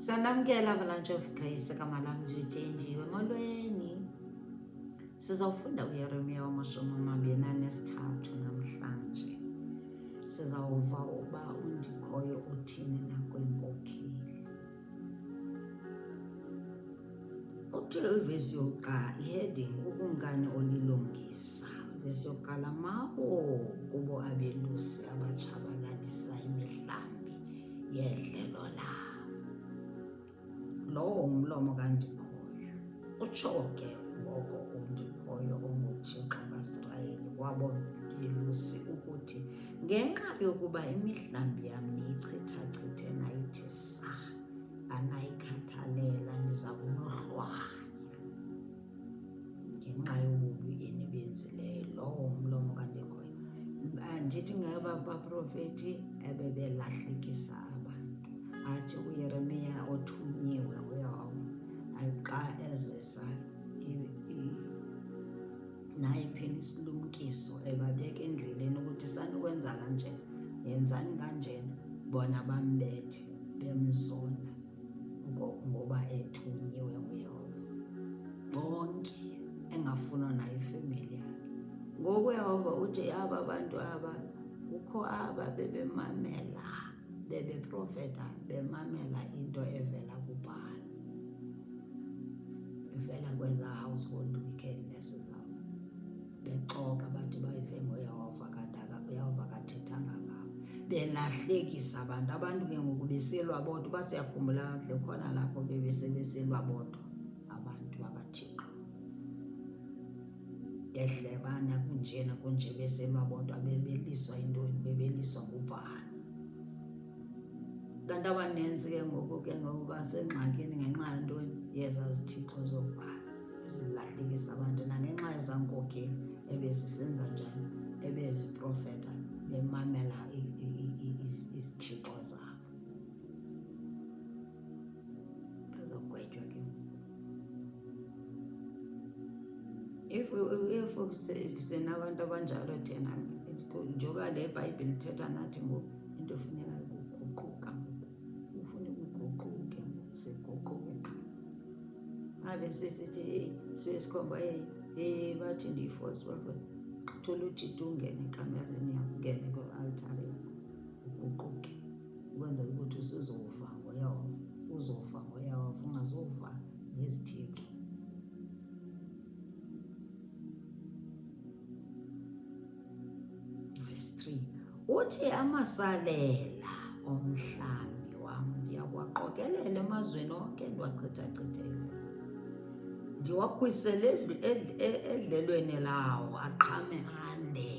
Sanamkela Avalanche of Grace kamalam uthenjiwe molweni. Sizawufunda uYeremiya wamashumi amabini anesithathu namhlanje. Sizawuva uba undikhoyo uthini nakwenkokheli. Uthi ivesi yokuqala iheading ukumkani olilungisa. Ivesi yokuqala mawo kubo abelusi abatshabalalisa imihlambi yedlelo la. Lowo umlomo kaNdikhoyo utsho ke ngoko uNdikhoyo onguThixo kaIsrayeli wabo belusi ukuthi ngenxa yokuba imihlambi yam niyichitha-chithe nayithi anayikhathalela ndiza kunohlwaya ngenxa yobubi enibenzileyo. Lowo umlomo kaNdikhoyo andithi ngabaprofeti ebebelahlekisa abantu. Athi uYeremiya othunyiwe xa ezisa nayiphina isilumkiso ebabeka endleleni ukuthi sanukwenza kanjena, yenzani kanjena, bona bambethe bemzona ngoba ethunyiwe nguYehova. Bonke engafuna nayo ifemeli yakhe. Ngoku uYehova uthi aba bantu aba kukho aba bebemamela, bebeprofeta bemamela into evela kuBhaali, ivela kweza household wickedness zabo, bexoka bathi bayive ngoYehova kanti uYehova akathethanga ngabo, belahlekisa abantu ke ngoku beselwa bodwa. Basiyakhumbula kakuhle khona lapho bebeselwa bodwa abantu bakaThixo, dehlebana kunje beselwa bodwa, bebeliswa intoni, bebeliswa nguBhaali. Abantu abaninzi ke ngoku basengxakini ngenxa yantoni, yezazithixo zoBhaali zilahlekisa abantu, nangenxa yezankokheli ebezisenza njani, ebeziprofeta bemamela izithixo zabo. Bazogwetywa ke if senabantu abanjalo thina, njengoba le Bhayibhile ithetha nathi ngoku, into efuneka ukuguquka ngoku, ufuneka uguquke ngoku, siguquke qha. Abe sisithi sesikhomba bathi ndiyi-false prophet, thola uThixo ungene ekamereni yakho, ungene kwi-altare yakho, uguquke ukwenzela ukuthi usizova ngoYehova, uzova ngoYehova, ungazova ngezithixo. Verse 3 uthi amasalela omhlambi wam ndiyakuwaqokelela emazweni onke ndiwachitha-chithele, ndiwakhwisele edlelweni lawo aqhame ande.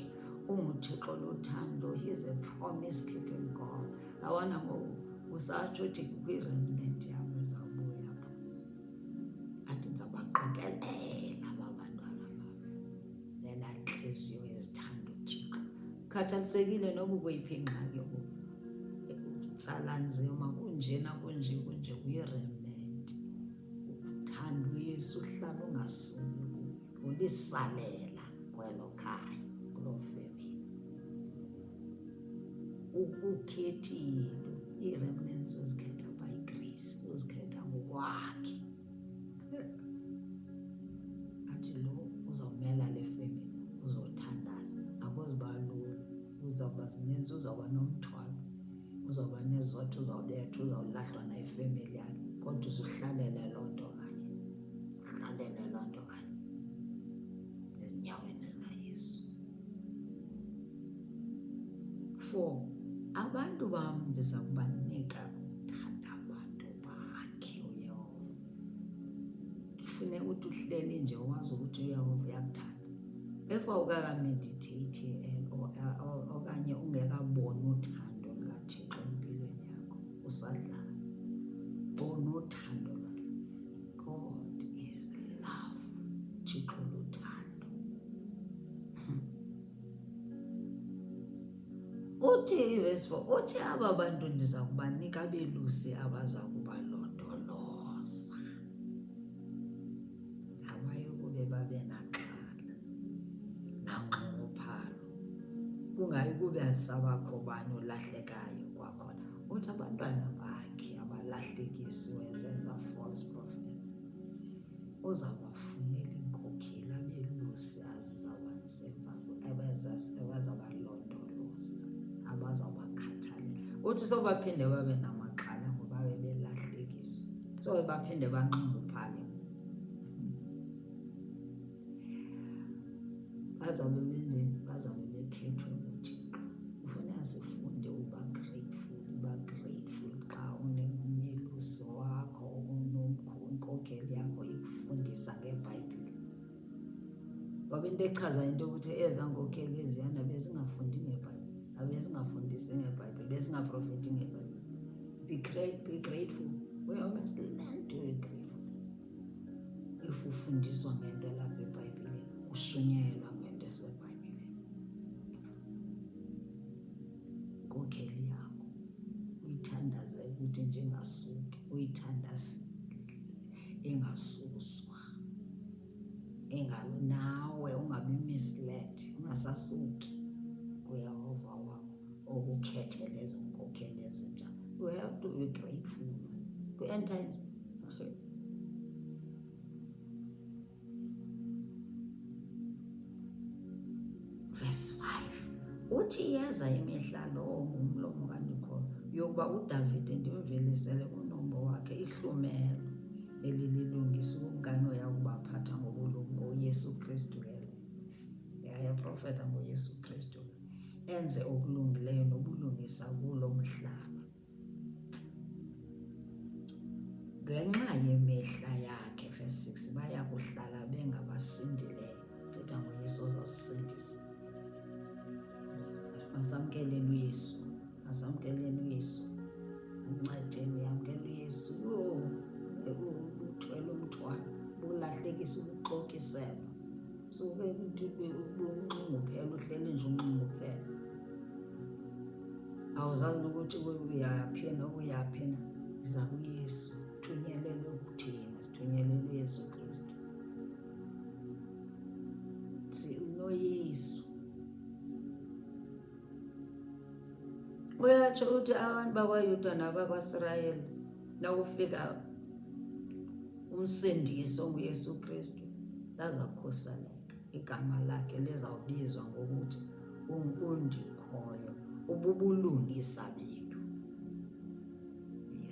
UnguThixo lothando, he is a promise-keeping God. Awana ngoku usatsho uthi kwi-remnant yam ezawubuya pha, athi ndizabaqokelela aba bantwana bam zenantliziyo ezithanda uThixo. Khathalisekile noba ukweyiphi ingxaki, utsala nzima kunje nakunje uyi-remnant, uthanda uYesu, uhlala ungasuki, ulisalela kwelo khaya, kuloo family. Ukukhethile, ii-remnants uzikhetha by grace, uzikhetha ngokwakhe. Athi lo uzawumela le family, uzothandaza, akuzuba lula, uzawuba zininzi, uzawuba nomthwalo, uzawuba nezotho, uzawubethwa, uzawulahlwa nayifemeli yakhe, kodwa uzuhlalele loo nto kanye, uhlalele loo nto kanye ezinyaweni zikaYesu. 4 abantu bam ndiza kubanika uthanda abantu bakhe uYehova. Kufuneka ukuthi uhleli nje wazi ukuthi uYehova uyakuthanda. If awukakameditheyithi okanye ungekaboni uthando lukaThixo empilweni yakho, usadlala, bona uthando lwakhe. God is love, Thixo luthando. Uthi verse 4 uthi aba bantu ndiza kubanika abelusi abaza kubalondoloza, abayokube babe naxhala nanxunguphalo, kungayi kube sabakho bani olahlekayo kwakhona. Uthi abantwana bakhe abalahlekisiwe zenza false prophets. Uzabafunela inkokheli abelusi abazabalondoloza, abazawubakhathalela. Uthi sobaphinde babe namaxhala ngoba bebelahlekiswa, so baphinde banxunguphale. Bazabe benzeni? Bazabe bekhethwe nguThixo. Kufuneka sifunde uba grateful, xa unelusi wakho, inkokheli yakho ikufundisa ngeBhayibhile. Ngoba into echaza into yokuthi ezaa nkokheli eziyana bezingafundi ngeBhayibhile, abezingafundisi ngeBhayibhile, bezingaprofethi ngeBhayibhile. Be grateful. We must learn to be grateful. If ufundiswa ngento lapha eBhayibhile, ushunyayelwa ngento eseBhayibhile, inkokheli yakho uyithandaze ukuthi njengasuki, uyithandaze engasuswa, nawe ungabi misled, ungasasuki kuYehova wakho okukhethele ezo nkokheli ezintsha. You have to be grateful. Ku-end times, verse 5 uthi yeza imihla lo ngumlomo kaNikhoya yokuba uDavide ndimvelisele kunombo wakhe ihlumelo elililungisa ukumkani oyakubaphatha ngobulumko uYesu Kristu yayaprofeta ngoYesu Kristu enze okulungileyo nobulungisa kulo mhlaba ngenxa yemihla yakhe. Verse 6 baya kuhlala bengabasindileyo. Thetha ngoYesu ozawusindisa. Masamkeleni uYesu, masamkeleni uYesu, ancedeni uyamkela uYesu. Uthwele umthwalo, bulahlekisa ubuxokiselwa, suke ubunxunguphela, uhleli nje unxunguphela, awuzazi nokuthi uyaphi nokuyaphi na. Ziza kuYesu, thunyelelwe kuthina, sithunyelelwe uYesu Kristu. UnoYesu. Uyatsho uthi abantu bakwaYuda nabakwaIsrayeli nakufika umsindisi onguYesu Kristu lazakhuseleka, igama lakhe lizawubizwa ngokuthi undikhoyo, ububulungisa bethu.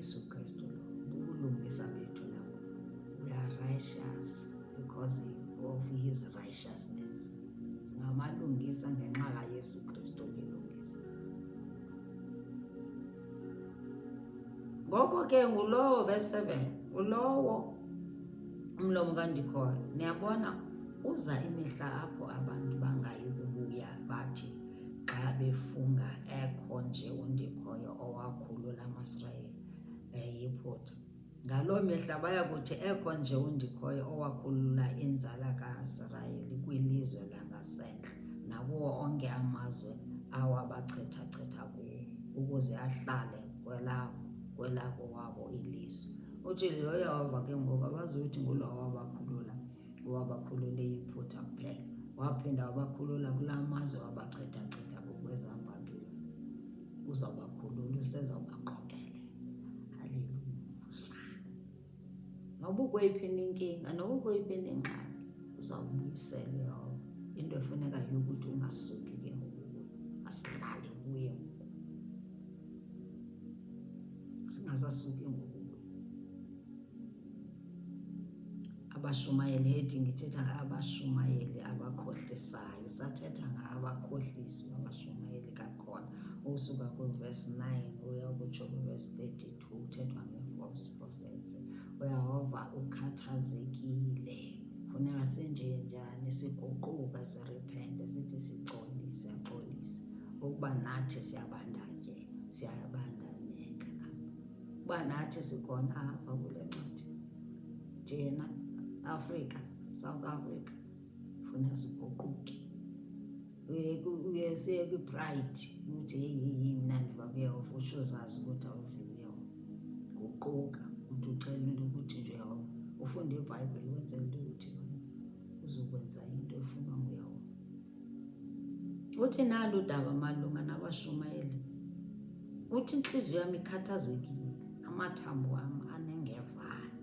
uYesu Kristu lo ububulungisa bethu nabo. We are righteous because of his righteousness. Singamalungisa ngenxa kaYesu Kristu lilungisa. Ngoko ke ngulowo, verse 7, ulowo umlomo kaNdikhoya. Niyabona uza imihla apho abantu bangayi kubuya bathi xa befunga ekho nje uNdikhoyo owakhulula amaSirayeli eyiphutha. Ngaloo mihla baya kuthi ekho nje uNdikhoyo owakhulula inzala kaIsrayeli kwilizwe langasentla nakuwo onke amazwe awabachitha kuwo ukuze ahlale kwelabo wabo ilizwe. Uthi lo Yehova ke ngoku abazuthi ngulo wabakhulule iphutha kuphela, waphinda wabakhulula kula mazwe wabachitha ngokwezambambile. Uzawubakhulula, usezawubaqokelela. Haleluya. Noba ukweyiphi inkinga, noba ukweyiphi ingxaki, uzawubuyisela Yehova. Into efuneka yokuthi ungasuki ke ngoku, asihlale kuye ngoku, singasasuki ngoku. Abashumayeli ethi ngithetha ngabashumayeli abakhohlisayo, sathetha ngabakhohlisi babashumayeli kakhona. Usuka kwiverse 9 uya kutsho kwiverse 32 uthethwa nge-false prophets. uYehova ukhathazekile, funeka senje njani, siguquke, sirepente, sithi sixolise ukuba nathi siyabandanyeka, uba nathi sikhona apha kule ncwadi. Thina Africa, South Africa, funeka siguquke. Siye kwi-pride ukuthi heyi mna ndiva kuYehova, utsho uzazi ukuthi awuvi kuYehova. Guquka uthi ucela into ukuthi nje Yehova ufunde iBhayibhile wenzela into ukuthi uzokwenza into efunwa nguYehova. Uthi nalo udaba malunga nabashumayeli, uthi inhliziyo yami ikhathazekile, amathambo wam anengevane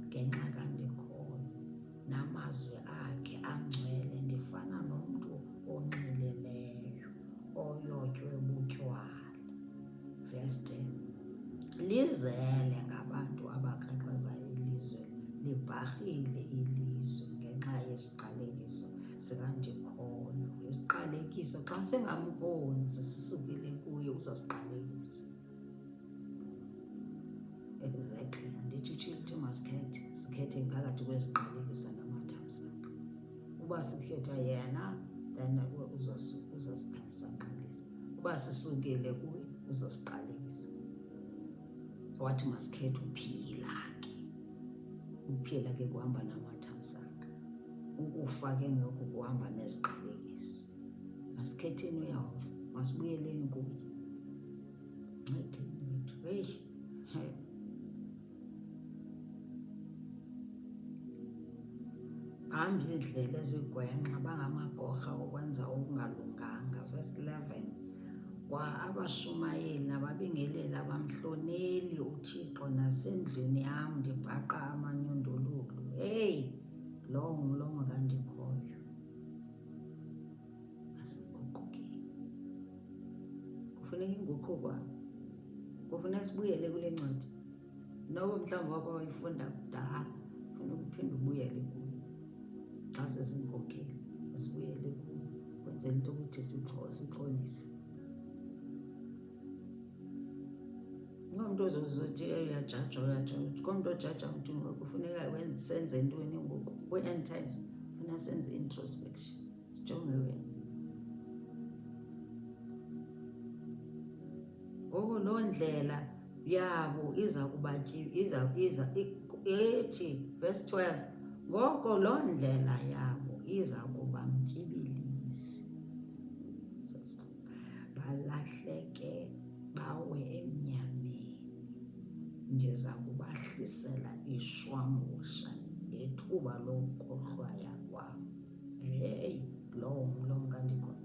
ngenxa kandikhoyo, namazwi akhe angcwele. Ndifana nomntu onxileleyo oyotywe butywala. Verse 10, lizele ngabantu abakrakrazayo ilizwe, libharhile ilizwe ngenxa yesiqalekiso sikandikhoyo. Isiqalekiso xa singamkhonzi sisukile kuye uzasiqalekisa. Exactly. Andithi uthi sikhethe phakathi kweziqalekiso namathamsanqa. Uba sikhetha yena then uzasithamsanqalisa. Uba sisukile kuye uzasiqalekisa. Wathi masikhethe uphila ke. Uphila ke kuhamba namathamsanqa. Ukufa ke ngoku kuhamba neziqalekiso. Masikhetheni uYehova, masibuyeleni kuye. Ncedeni wethu. Hamba izindlela ezigwenxa, bangamagorha okwenza okungalunganga. Verse 11, kwa abashumayeli nababingeleli abamhloneli uThixo, nasendlini yam ndibhaqa amanyundululu. Hey, lowo ngulongo kandikhoyo. Asiguqukeni. Kufuneka inguquko. Kufuneka sibuyele kule ncwadi. Noba mhlawumbi wakho wayifunda kudala, kufuneka uphinde ubuyele kuyo. Xa sesinkokheli sibuyele kuyo, kwenzela into ukuthi sixolise. Ngomntu ozothi uyajaja. Komntu ojaja umntu ngoku kufuneka senze ntoni ngoku? Kwi-end times kufuneka senze introspection. Sijonge wena. Ngoko loo ndlela yabo iza ethi, verse 12, ngoko loo ndlela yabo iza kuba mtyibilisi. Balahleke bawe emnyameni. Ndiza kubahlisela ishwangusha ngethuba lokohlwaya kwabo. Hey, lowo ngulongo kandikhoyo.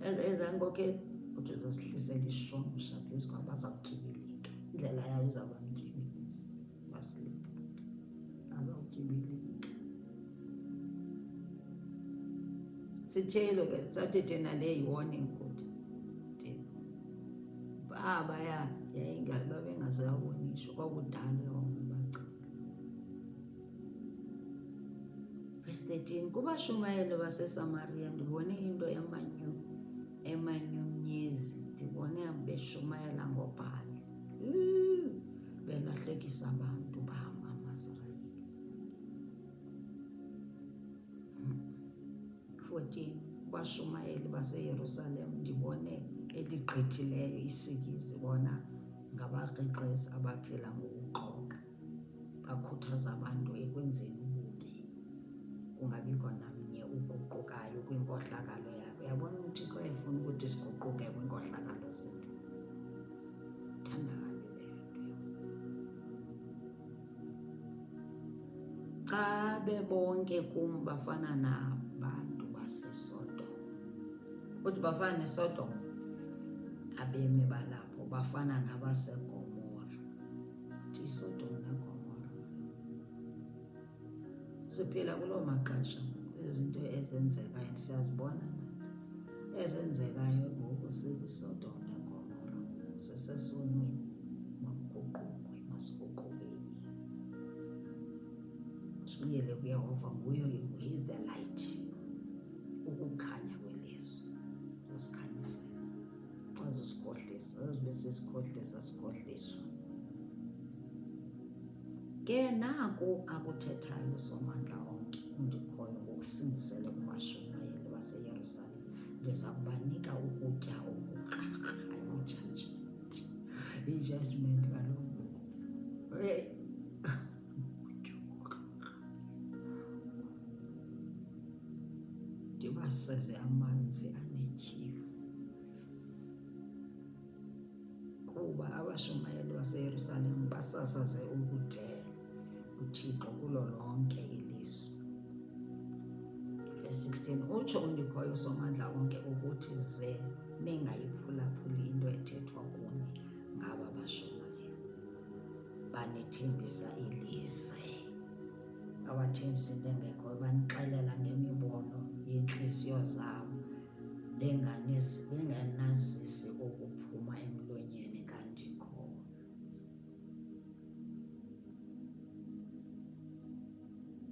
Ezankokheli uthi uzosihlisela ishwangusha phezu kwabo, bazawutyibilika. Indlela yabo izawuba mtyibilisi. Basiliphe. Bazawutyibilika. Sitshelo ke sathi thina le yi-warning kuthi. Abaya babengasaboniswa kwakudala yonke bacinga. Verse 13, kubashumayeli baseSamariya ndibone into emanyumnyezi. Ndibone beshumayela ngoBhali. Belahlekisa abantu bam amaSirayeli. 14, kubashumayeli baseYerusalem ndibone eligqithileyo isikizi, bona ngabakrekrezi abaphila ngokuqoka. Bakhuthaza abantu ekwenzeni ububi, kungabikho namnye uguqukayo kwinkohlakalo yabo. Uyabona uThixo efuna ukuthi siguquke kwinkohlakalo zethu. Thandakalileyo nto. Xa bebonke kum bafana nabantu baseSodom. Uthi bafana neSodom, abemi balapho bafana nabaseGomora. Uthi iSodom neGomora. Siphila kuloo maxesha, izinto ezenzekayo siyazibona nathi. Ezenzekayo ngoku sikwiSodom neGomora. Sisesonweni, makuguqukwe, masiguqukeni. Sibuyele kuYehova, he is the light. Ukukhanya kwelizwe. Usikhanyisela. Azosikhohlisa, azobe sisikhohlisa sikhohliswa. Ke naku akuthethayo uSomandla onke undikhoyo ngokusindisele kubashumayeli baseYerusalem. Ndiza kubanika ukutya okukrakrayo. I-judgment kaloku. Ndibaseze amanzi anetyhefu. Kuba abashumayeli baseYerusalem basasaze ukudela uThixo kulo lonke ilizwe. Verse 16, utsho undikhoyo uSomandla onke ukuthi ze ningayiphulaphuli into ethethwa kuni ngaba bashumayeli. banithembisa ilizwe, abathembisa into engekho, banixelela ngemibono yentliziyo zabo, benganazisi okuphuma emlonyeni kanti khona.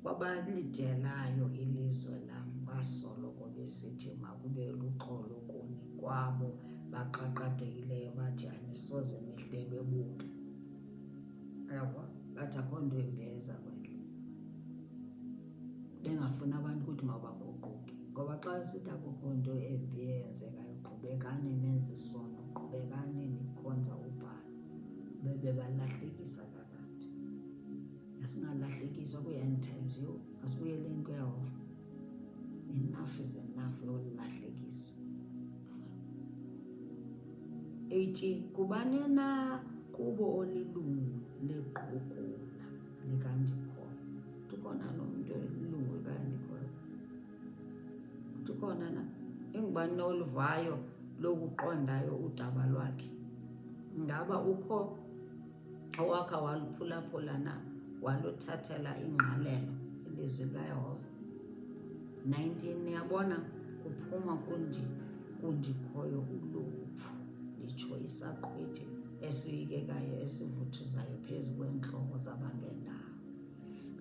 Kwabalidelayo ilizwe lam basoloko besithi makube luxolo kuni, kwabo baqaqadekileyo bathi anisoze nihlelwe buqu. Yabo bathi akho nto embeza kwele, bengafuni abantu ukuthi mabaguquke, ngoba xa sithi akukho nto embi eyenzekayo, qhubekani nenze isono, qhubekani nikhonza uBhali, bebalahlekisa kakade. Asingalahlekiswa kwi-end times, asibuyeleni kuyehova. Enough is enough yolahlekiswa. 18 kubani na kubo olilungu leqhukula likaNdikhoyo? Ukhona nomntu olilungu likaNdikhoyo? Ukhona na? Ingubani oluvayo lokuqondayo udaba lwakhe? Ngaba ukho owakha waluphulaphula na, waluthathela ingqalelo ilizwi likaYehova? 19 niyabona kuphuma kuNdikhoyo uluphu, litsho isaqhwithi esoyikekayo esivuthuzayo phezu kweentloko zabangendawo.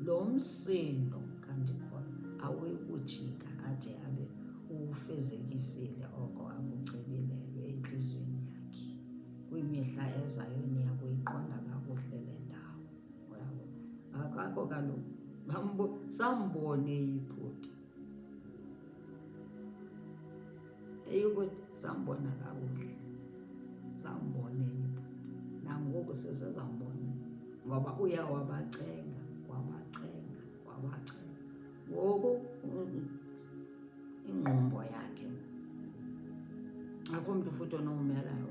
Lo msindo kaNdikhoyo awuyikujika ade abe uwufezekisile oko akucebileyo entliziyweni yakhe. Kwimihla ezayo niya kuyiqonda kakuhle le ndawo. Akakho kaloku sambone iphutha, eyukuthi sambona kakuhle, sambone iphutha, nangoku sesezambona, ngoba wabacenga. Ngoku ingqumbo yakhe akho mntu futhi onomelayo.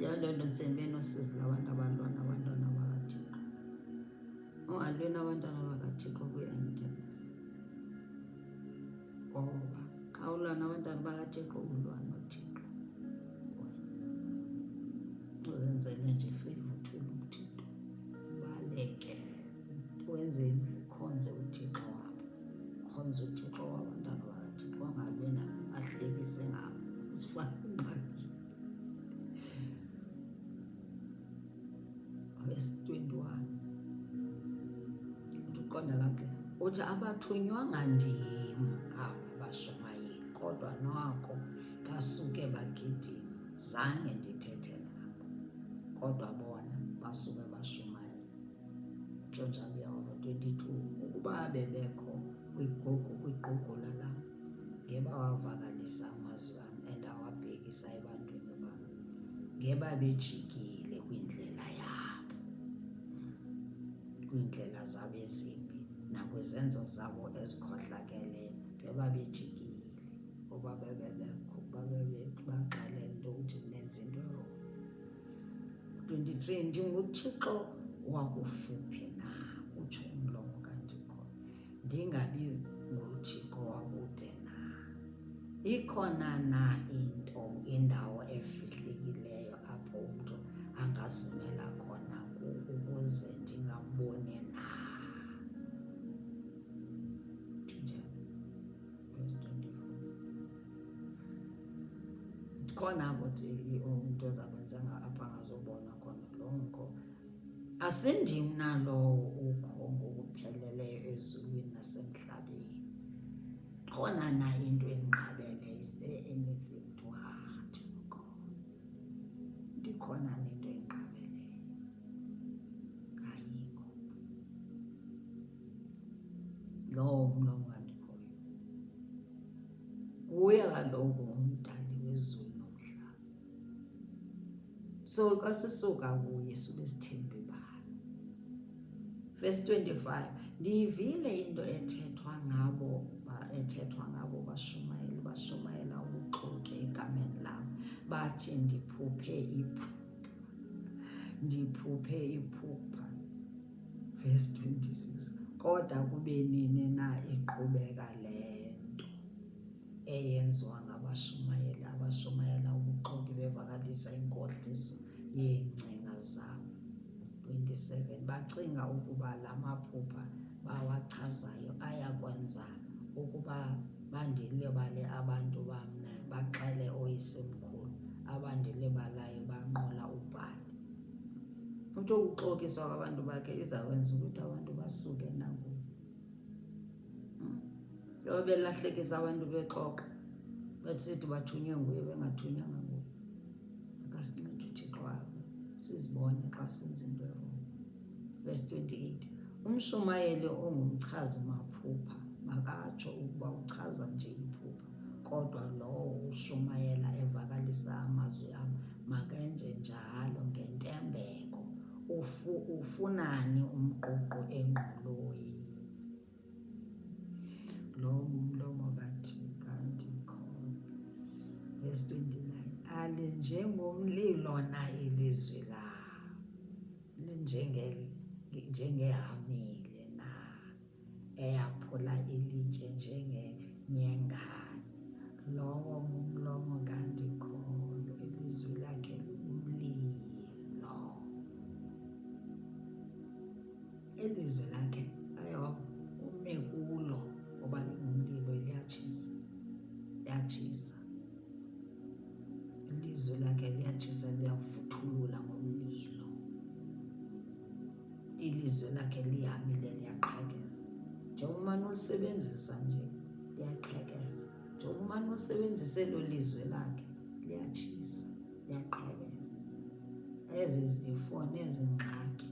Loo nto ndisembeni osizi labantu abalwa nabantwana bakaThixo. Ungalwi nabantwana bakaThixo kwi-end times, ngoba xa ulwa nabantwana bakaThixo ulwa noThixo. Uzenzele nje favor, uthule uThixo, ubaleke, wenzeni? Ukhonze uThixo wabo, ukhonze uThixo wabantwana bakaThixo, angalwi nabo, ahlekise ngabo, zifake ingxaki. Verse 21 uqonda kakuhle, uthi abathunywanga ndim aba bashumayeli, kodwa noko basuke bagidima. Zange ndithethe nabo, kodwa bona basuke bashumayela. Ntsho njalo uYehova. 22 ukuba bebekho kwiqugula lam, ngeba wavakalisa amazwi am endawabhekisa ebantwini bam, ngeba bejikile kwindlela yabo, kwiindlela zabo ezimbi nakwizenzo zabo ezikhohlakeleyo, ngeba bejikile. Uba bebekho baxelele into ukuthi nenze into erongo. 23 ndinguThixo wakufuphi na, utsho umlomo kaNdikhoyo, ndingabi nguThixo wakude na? Ikhona na indawo efihlekileyo apho umntu angazimela khona ukuze ndingamboni na? Verse 24 khona ukuthi umntu ozakwenza apha angazobona khona lonko. Asindim nalowo ukho ngokupheleleyo ezulwini nasemhlabeni. Khona na into enqabele? Is there anything too hard for God? Ndikhona nento enqabeleyo? Ayikho. Lowo mlomo kaNdikhoyo nguye kaloku umdali wezulu nomhlaba. So xa sisuka kuye sube sithembe bani. Verse 25 ndiyivile into ethethwa ngabo bashumayela ubuxoki egameni lam, bathi ndiphuphe iphupha. Verse 26 kodwa kube nini na iqhubeka le nto eyenziwa abashumayela ubuxoki bevakalisa inkohliso yeengcinga zabo? 27 bacinga ukuba la maphupha bawachazayo ayakwenza ukuba bandilibale abantu bamna, baxele oyisemkhulu, abandilibalayo banqola ubhali. Utsho ukuxokiswa kwabantu bakhe izakwenza ukuthi abantu basuke nakuye. Yoba belahlekisa abantu bexoxa, besithi bathunywe nguye bengathunywanga nguye. Akasincede uThixo wabo sizibone xa senza into erongo. Verse 28, umshumayeli ongumchazi maphupha makatsho ukuba uchaza nje iphupha, kodwa lowo ushumayela evakalisa amazwi am makenje njalo ngentembeko. Ufunani umququ engqoloyi? Lo ngumlomo kaThixo. Verse 29, alinjengomlilo na ilizwi lawo, linjengehamile na, eyaphula ilitye njengenyengane. Lowo ngumlomo kaThixo, ilizwi lakhe lingumlilo. Ilizwi lakhe ume kulo ngoba lingumlilo, liyatshisa. Ilizwi lakhe liyatshisa, liyavuthulula ngomlilo. Ilizwi lakhe lihamile, liyaqhekeza. Njengoba umane ulisebenzisa nje liyaqhekeza. Njengoba umane ulisebenzisa elo lizwi lakhe liyatshisa, liyaqhekeza. Ezi zifo nezi ngxaki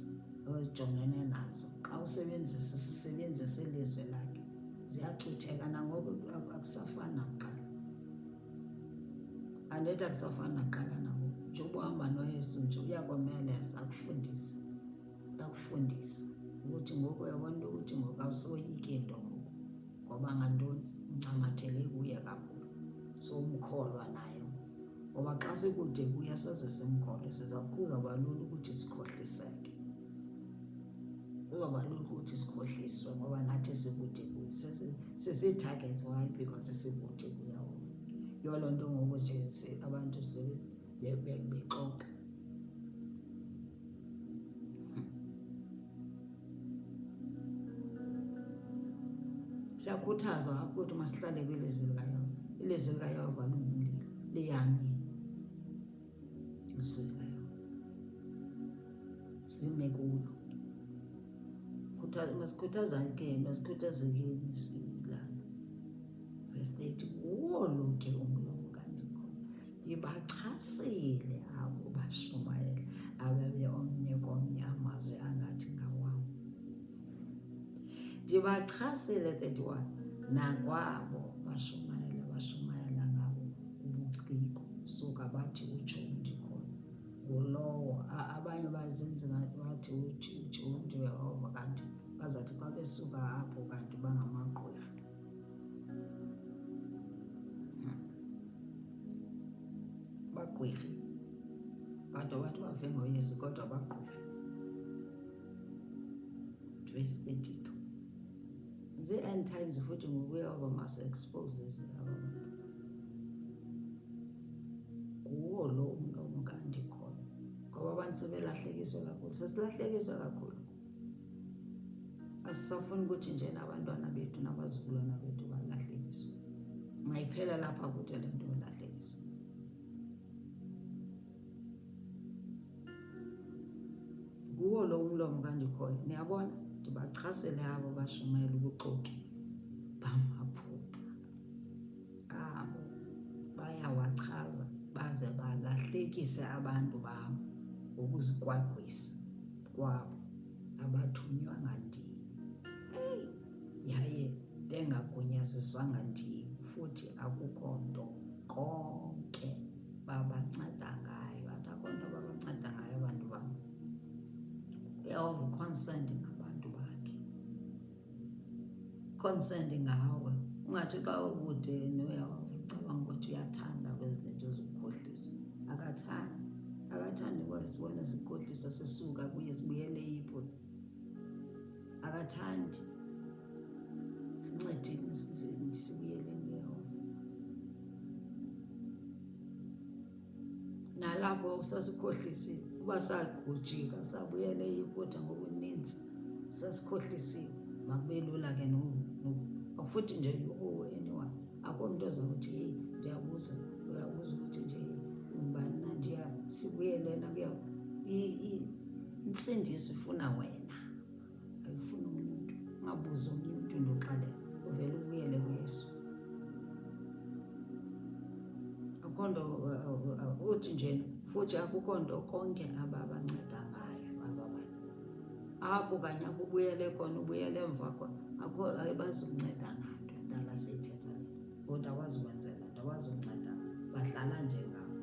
ojongene nazo xa sisebenzisa ilizwi lakhe ziyacutheka. Nangoku akusafani nakuqala. Andithi akusafani nakuqala nangoku. Njengoba uhamba noYesu nje uyakomeleza, akufundisa ukuthi ngoku uyabona ukuthi ngoku awusoyiki nto ngoku. Ngoba ngantoni? Uncamathele kuye kakhulu, so umkholwa nayo. Ngoba xa sikude kuye soze simkholwe, kuzawuba lula ukuthi sikhohliseke. Kuzawuba lula ukuthi sikhohliswe ngoba nathi sikude kuye. Sisi-targets. Why? Because sikude kuye. Yiyo loo nto ngoku nje abantu bexoxa. Siyakhuthazwa ukuthi masihlale kwilizwi likaYehova. Ilizwi likaYehova lingumlilo, lihamile. Ilizwi likaYehova sime kulo. Masikhuthazekeni silala. Verse 30, kuwo lo ke umlomo kaThixo ndibachasile abo bashumayela ababe omnye komnye amazwi angathi ngawam. Ndibachasile 31 nakwabo bashumayela ngabo ubuciko suka bathi utsho ndikhona. Ngulowo abanye bazenzi bathi utsho uYehova, kanti bazathi xa besuka apho kanti bangamagqwirha. Bagqwirhi kodwa bathi bave ngoYesu kodwa bagqwirhi. Verse 32, zii-end times futhi ngoku uYehova masi-expose abantu. Nguwo lo umlomo kaNdikhona. Ngoba abantu sebelahlekiswe kakhulu, sesilahlekiswe kakhulu. Asisafuni ukuthi nje nabantwana bethu nabazukulwana bethu balahlekiswe. Mayiphela lapha kuthi le nto yolahlekiswa. Nguwo lo umlomo kaNdikhona. Niyabona? Ndibachasele abo bashumayela ubuxoki bamaphupha abo bayawachaza baze balahlekise abantu bam ngokuzikwagwisa kwabo abathunywanga ndim, yaye bengagunyaziswanga ndim, futhi akukho nto konke babanceda ngayo. Akukho nto babanceda ngayo abantu bam. uyehova concerned ngabantu bakhe, concerned ngawe. Ungathi xa ukude noyehova ucabanga ukuthi uyathanda kwezi zinto zokukhohlisa. Akathandi kwasibona sikhohlisa sisuka kuye sibuyele yipho. Akathandi. Sincedile sibuyele kuyehova. Nalapho usasikhohlisile uba sagujika sabuyele eyipota ngokuninzi sasikhohlisiwe, makube lula ke futhi nje anyone akho mntu ozakuthi heyi ndiyabuza uyabuza ukuthi nje ubani na sibuyelena insindiso ifuna wena, ayifuni omnye umntu. Ungabuzi omnye umntu into oxalela, uvele ubuyele kuYesu. Akho nto uthi nje futhi akukho nto konke abanceda ngayo aba bantu apho kanye apho ubuyele khona, ubuyele emva khona, akho ayibazukunceda nganto. Ndala seyithetha le kodwa awazukwenzela nto, awazukunceda. Badlala nje ngawo,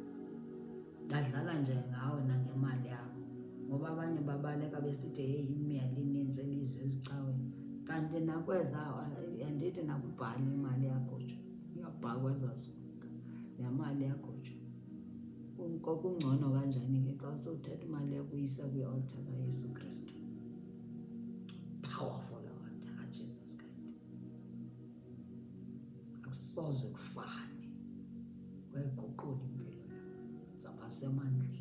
badlala nje ngawe nangemali yakho, ngoba abanye babaleka besithi heyi imali inintsi elizwe ezicaweni, kanti nakweza andithi nakubhala imali yakhutshwa, iyabhakwa ezasuka nemali yakhutshwa. Kungcono kanjani ke xa sowuthatha imali yakho uyisa kwi-altar kaYesu Kristu, powerful altar kaJesus Kristu, akusoze kufane, kwayiguqula impilo yakho, zaba semandleni.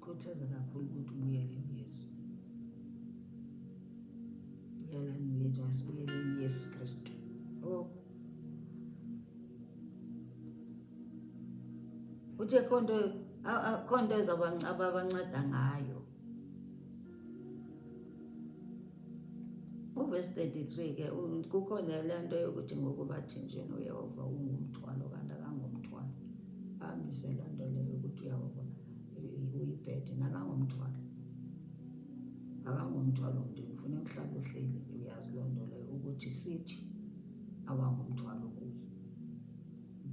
Khuthaza kakhulu ukuthi ubuyele kuYesu, buyelani uYesu, asibuyele kuYesu Kristu. Uthi akho nto abanceda ngayo. Uvesi 33 ke kukho le nto yokuthi ngoku bathinjeni uYehova ungumthwalo, kanti akangomthwalo. Ahambise loo nto leyo ukuthi uYehova uyibhede, nakangomthwalo, akangomthwalo mntu. Kufuneka uhlale uhleli uyazi loo nto leyo ukuthi sithi awangumthwalo kuye.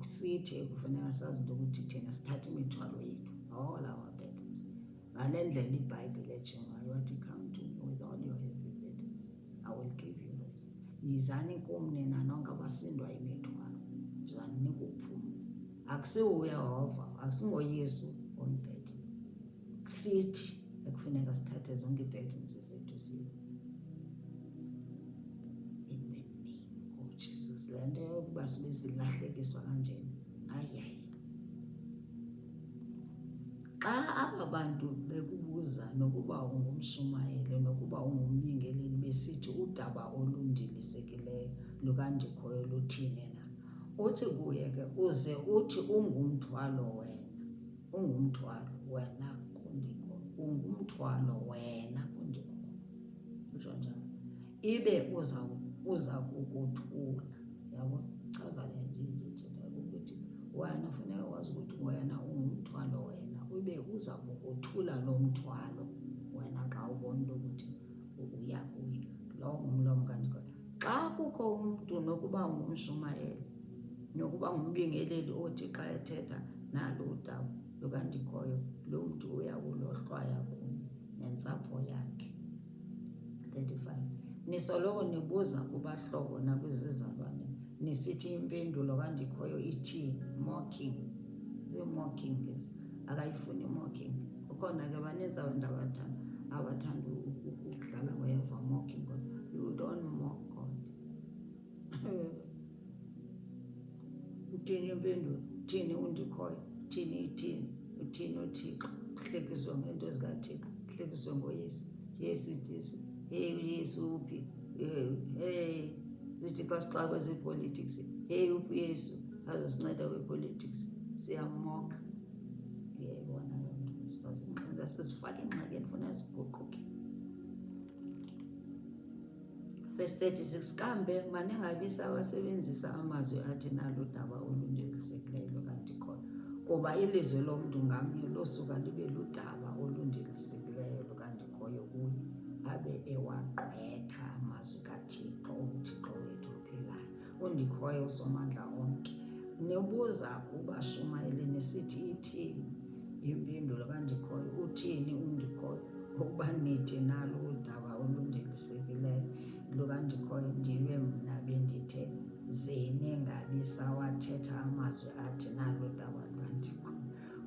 Sithi kufuneka sazi into ukuthi thina sithatha imithwalo yethu, all our burdens. Ngale ndlela iBhayibhile etsho ngayo, wathi come to me with all your heavy burdens, I will give you rest. Yizani kum nina nonke abasindwa yimithwalo, ndizaninika uphumla. Akusiwo uYehova, akusingoYesu oyibhede, sithi ekufuneka sithathe zonke ii-burdens zethu siwe. In the name of Jesus. Le nto yokuba sibe silahlekiswa kanjena, ayayi. Xa aba bantu bekubuza nokuba ungumshumayeli, nokuba ungumbingeleli, besithi udaba olundilisekileyo lukandikhoyo luthini na, uthi kuye ke uze uthi ungumthwalo wena, ungumthwalo wena kundikho, ungumthwalo wena kundikho, utsho njalo, ibe uza kukuthula. Yabo, chaza le nto ithetha ukuthi wena funeka wazi ukuthi wena ungumthwalo wena, ube uza kukuthula lo mthwalo wena xa ubona into ukuthi uya kuyo. Lowo ngumlomo kandikhoyo. Xa kukho umntu nokuba ungumshumayeli, nokuba ngumbingeleli othi xa ethetha nalo udaba lukandikhoyo, lo mntu uyakulohlwaya kunye nentsapho yakhe. 35. Nisoloko nibuza kubahlobo nakwizizalwane nisithi impendulo kandikhoyo ithini? Mocking. Zii-mocking ezo, akayifuni mocking. Kukhona ke baninzi abantu abathanda ukudlala ngoYehova, mocking God. You don't mock God. Uthini impendulo? Uthini undikhoyo? Uthini uThixo? Kuhlekiswa ngento zikaThixo, kuhlekiswa ngoYesu. Yesu disi, hey uYesu uphi? Zithi xa sixa kwezepolitics, hey uphi uYesu azosinceda kwepolitics, siyamoka. Uyayibona loo nto, sisifake engxakini, funeka siguquke. Verse 36, kambe maningabi sawasebenzisa amazwi athi nalo daba olundilisekileyo lukandikhoyo, kuba ilizwi lomntu ngamnye losuka libe ludaba olundilisekileyo lukandikhoyo kuye, abe ewagqwetha amazwi kaThixo, uThixo wethu ophilayo, undikhoyo usomandla onke. Nibuza kubashumayeli nisithi ithini impendulo kandikhoyo? Uthini undikhoyo? Ukuba nithi nalo udaba olundilisekileyo lukandikhoyo, ndibe mna bendithe zenengabi sawathetha amazwi athi nalo daba lukandikhoyo.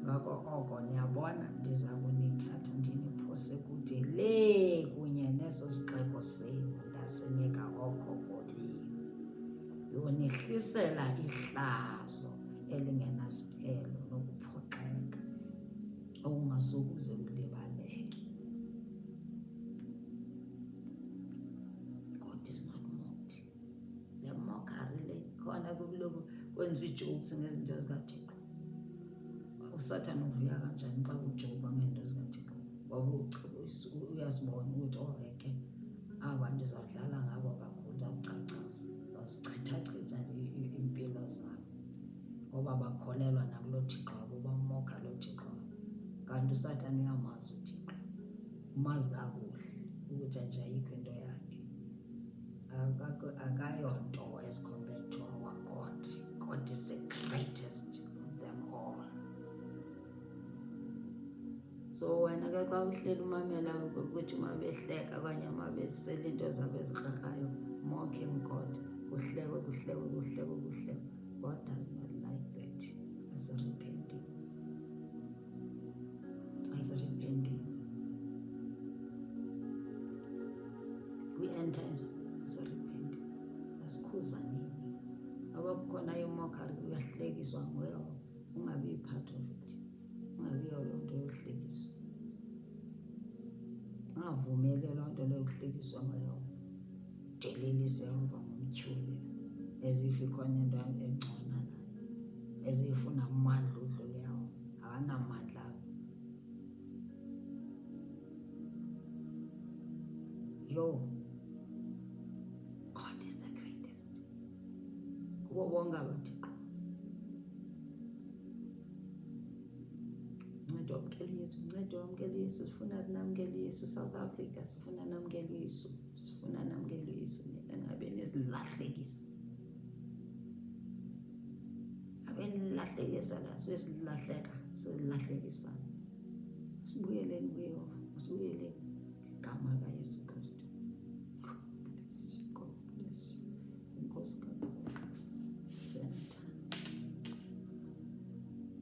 Ngako oko niyabona ndiza kunithatha ndiniphose kude le kunye neso sixeko senu ndasinika okhokho benu, yonihlisela ihlazo elingenasiphelo nokuphoxeka. kwenziwa ijokes ngezinto zikaThixo. uSathane uvuya kanjani xa ujoba ngento zikaThixo? Ngoba uyasibona ukuthi eke abantu izawudlala ngabo kakhulu, zawucacaza, zawuzichithachitha impilo zabo ngoba bakholelwa nakulo Thixo wabo, bamokha lo Thixo wabo. Kanti uSathane uyamazi uThixo, umazi kakuhle ukuthi nje ayikho into yakhe, akayonto as compared to our God. God is the greatest of them all. So wena ke xa uhleli umamela ukuthi uma behleka okanye uma besela into zabo ezikrakrayo, mocking God, kuhlekwe. God does not like that. Asirepenting. We-end times asirepenting. Asikhuzaneni. Abakukhona imokari uyahlekiswa nguye, ungabi part of it. Ungabi yolo nto yokuhlekiswa. Ungavumeli loo nto leyo kuhlekiswa ngayo. Delelise Yehova ngomtyhuli as if ikhona into engcona nayo, as if unamandla udlule yawo. Akanamandla. God is the greatest kubo bonke abaThixo. Uncedo wamkela uYesu, sifuna sinamkele uYesu. South Africa sifuna namkele uYesu, ngabe nesilahlekisa, abenilahlekisa la silahleka, silahlekisana. Sibuyeleni kuYehova, sibuyeleni.